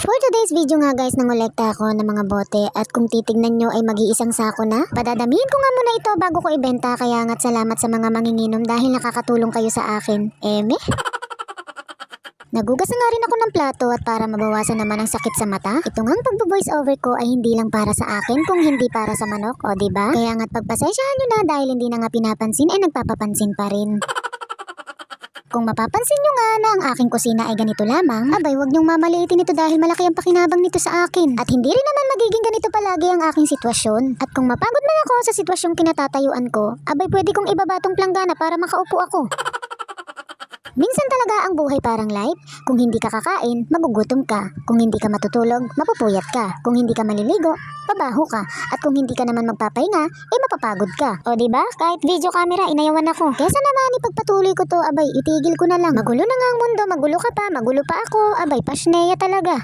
For today's video nga guys, nangolekta ako ng mga bote at kung titignan nyo ay mag-iisang sako na. Padadamihin ko nga muna ito bago ko ibenta, kaya nga't salamat sa mga manginginom dahil nakakatulong kayo sa akin. Eme? Nagugas na nga rin ako ng plato at para mabawasan naman ang sakit sa mata, ito ngang pagbo-voice over ko ay hindi lang para sa akin kung hindi para sa manok, o diba? Kaya nga't pagpasensyahan nyo na dahil hindi na nga pinapansin ay nagpapapansin pa rin. Kung mapapansin nyo nga na ang aking kusina ay ganito lamang, abay wag nyong mamaliitin ito dahil malaki ang pakinabang nito sa akin. At hindi rin naman magiging ganito palagi ang aking sitwasyon. At kung mapagod man ako sa sitwasyong kinatatayuan ko, abay pwede kong ibaba tong planggana para makaupo ako. Minsan talaga ang buhay parang life. Kung hindi ka kakain, magugutom ka. Kung hindi ka matutulog, mapupuyat ka. Kung hindi ka maliligo, pabaho ka. At kung hindi ka naman magpapahinga, ay mapapagod ka. O diba? Kahit video camera, inayawan ako. Kesa naman ipagpatuloy ko to, abay itigil ko na lang. Magulo na nga ang mundo, magulo ka pa, magulo pa ako. Abay, pasneya talaga.